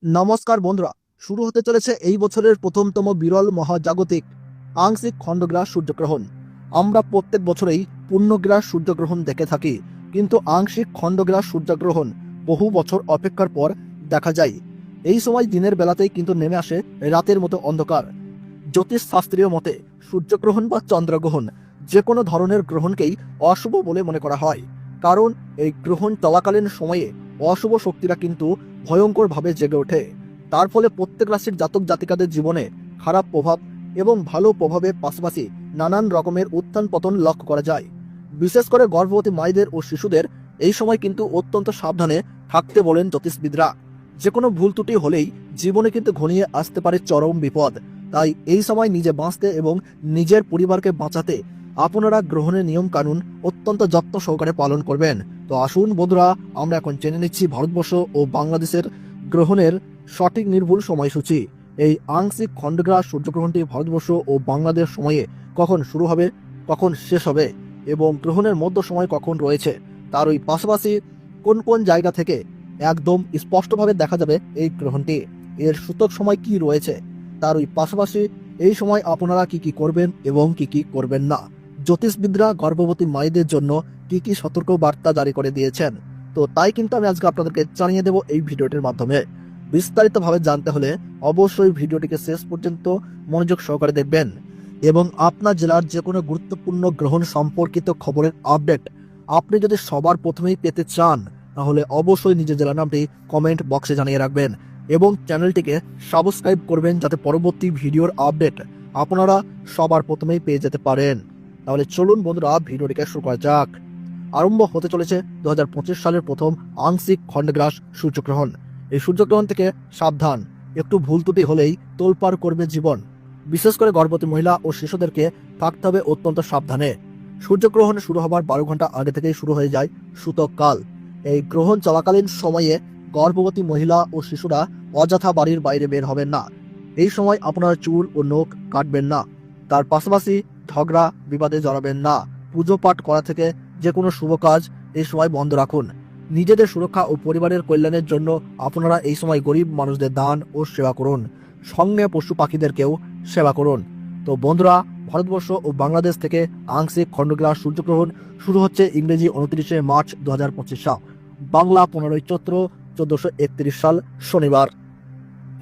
নমস্কার বন্ধুরা, শুরু হতে চলেছে এই বছরের প্রথমতম বিরল মহাজাগতিক আংশিক খণ্ডগ্রাস সূর্যগ্রহণ। আমরা প্রত্যেক বছরেই পূর্ণগ্রাস সূর্যগ্রহণ দেখে থাকি, কিন্তু আংশিক খণ্ডগ্রাস সূর্যগ্রহণ বহু বছর অপেক্ষার পর দেখা যায়। এই সময় দিনের বেলাতেই কিন্তু নেমে আসে রাতের মতো অন্ধকার। জ্যোতিষ শাস্ত্রীয় মতে সূর্যগ্রহণ বা চন্দ্রগ্রহণ যে কোনো ধরনের গ্রহণকেই অশুভ বলে মনে করা হয়, কারণ এই গ্রহণ চলাকালীন সময়ে অশুভ শক্তিরা কিন্তু ভয়ঙ্করভাবে জেগে ওঠে। তার ফলে প্রত্যেক রাশির জাতক জাতিকাদের জীবনে খারাপ প্রভাব এবং ভালো প্রভাবের পাশাপাশি নানান রকমের উত্থান পতন লক্ষ্য করা যায়। বিশেষ করে গর্ভবতী মায়েদের ও শিশুদের এই সময় কিন্তু অত্যন্ত সাবধানে থাকতে বলেন জ্যোতিষবিদরা। যে কোনো ভুল ত্রুটি হলেই জীবনে কিন্তু ঘনিয়ে আসতে পারে চরম বিপদ। তাই এই সময় নিজে বাঁচতে এবং নিজের পরিবারকে বাঁচাতে আপনারা গ্রহণের নিয়ম কানুন অত্যন্ত যত্ন সহকারে পালন করবেন। তো আসুন বন্ধুরা, আমরা এখন জেনে নিচ্ছি ভারতবর্ষ ও বাংলাদেশের গ্রহণের সঠিক নির্ভুল সময়সূচি। এই আংশিক খণ্ডগ্রাস সূর্যগ্রহণটি ভারতবর্ষ ও বাংলাদেশ সময়ে কখন শুরু হবে, কখন শেষ হবে এবং গ্রহণের মধ্য সময় কখন রয়েছে, তার ওই পাশাপাশি কোন কোন জায়গা থেকে একদম স্পষ্টভাবে দেখা যাবে এই গ্রহণটি, এর সূতক সময় কি রয়েছে, তার ওই পাশাপাশি এই সময় আপনারা কি কি করবেন এবং কি কি করবেন না। জ্যোতিষবিদরা গর্ভবতী মায়েদের জন্য কি কি সতর্ক বার্তা জারি করে দিয়েছেন, তো তাই কিন্তু আমি আজকে আপনাদেরকে জানিয়ে দেব এই ভিডিওটির মাধ্যমে। বিস্তারিতভাবে জানতে হলে অবশ্যই ভিডিওটিকে শেষ পর্যন্ত মনোযোগ সহকারে দেখবেন এবং আপনার জেলার যে কোনো গুরুত্বপূর্ণ গ্রহণ সম্পর্কিত খবরের আপডেট আপনি যদি সবার প্রথমেই পেতে চান, তাহলে অবশ্যই নিজের জেলার নামটি কমেন্ট বক্সে জানিয়ে রাখবেন এবং চ্যানেলটিকে সাবস্ক্রাইব করবেন, যাতে পরবর্তী ভিডিওর আপডেট আপনারা সবার প্রথমেই পেয়ে যেতে পারেন। তাহলে চলুন বন্ধুরা, ভিডিওটিকে শুরু করা যাক। আরম্ভ হতে চলেছে 2025 সালের প্রথম আংশিক খণ্ডগ্রাস সূর্যগ্রহণ। এই সূর্যগ্রহণ থেকে সাবধান, একটু ভুল ত্রুটি হলেই তোলপাড় করবে জীবন। বিশেষ করে গর্ভবতী মহিলা ও শিশুদেরকে থাকতে হবে অত্যন্ত সাবধানে। সূর্যগ্রহণ শুরু হবার 12 ঘন্টা আগে থেকেই শুরু হয়ে যায় সূতক কাল। এই গ্রহণ চলাকালীন সময়ে গর্ভবতী মহিলা ও শিশুরা অযথা বাড়ির বাইরে বের হবেন না। এই সময় আপনার চুল ও নখ কাটবেন না। তার পাশাপাশি ঝগড়া বিবাদে জড়াবেন না। পুজো পাঠ করা থেকে যে কোনো শুভ কাজ এই সময় বন্ধ রাখুন। নিজেদের সুরক্ষা ও পরিবারের কল্যাণের জন্য আপনারা এই সময় গরিব মানুষদের দান ও সেবা করুন, সঙ্গে পশু পাখিদেরকেও সেবা করুন। তো বন্ধুরা, ভারতবর্ষ ও বাংলাদেশ থেকে আংশিক খণ্ডগ্রাস সূর্যগ্রহণ শুরু হচ্ছে ইংরেজি 29শে মার্চ 2025 সাল, বাংলা 15ই চৈত্র 1431 সাল শনিবার।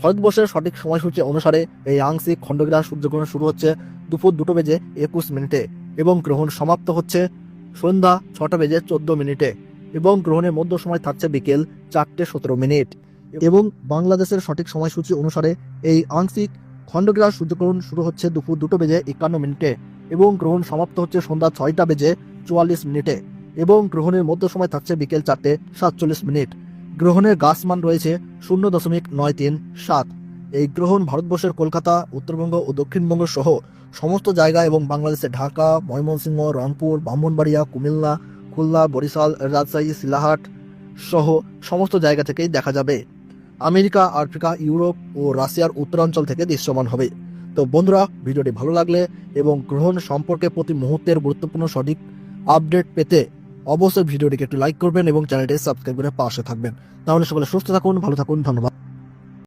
ভারতবর্ষের সঠিক সময়সূচি অনুসারে এই আংশিক খণ্ডগ্রাস সূর্যগ্রহণ শুরু হচ্ছে দুপুর 2:21 এবং গ্রহণ সমাপ্ত হচ্ছে সন্ধ্যা 6:14 এবং গ্রহণের মধ্য সময় থাকছে বিকেল 4:17। এবং বাংলাদেশের সঠিক সময়সূচি অনুসারে এই আংশিক খণ্ডগ্রাস সূর্যগ্রহণ শুরু হচ্ছে দুপুর 2:51 এবং গ্রহণ সমাপ্ত হচ্ছে সন্ধ্যা 6:44 এবং গ্রহণের মধ্য সময় থাকছে বিকেল 4:47। গ্রহণের গাসমান রয়েছে 0.937। এই গ্রহণ ভারতবর্ষের কলকাতা, উত্তরবঙ্গ ও দক্ষিণবঙ্গ সহ সমস্ত জায়গা এবং বাংলাদেশের ঢাকা, ময়মনসিংহ, রংপুর, ব্রাহ্মণবাড়িয়া, কুমিল্লা, খুলনা, বরিশাল, রাজশাহী, সিলাহাট সহ সমস্ত জায়গা থেকেই দেখা যাবে। আমেরিকা, আফ্রিকা, ইউরোপ ও রাশিয়ার উত্তরাঞ্চল থেকে দৃশ্যমান হবে। তো বন্ধুরা, ভিডিওটি ভালো লাগলে এবং গ্রহণ সম্পর্কে প্রতি মুহূর্তের গুরুত্বপূর্ণ সঠিক আপডেট পেতে অবশ্যই ভিডিওটিকে একটু লাইক করবেন এবং চ্যানেলটি সাবস্ক্রাইব করে পাশে থাকবেন। তাহলে সকলে সুস্থ থাকুন, ভালো থাকুন, ধন্যবাদ।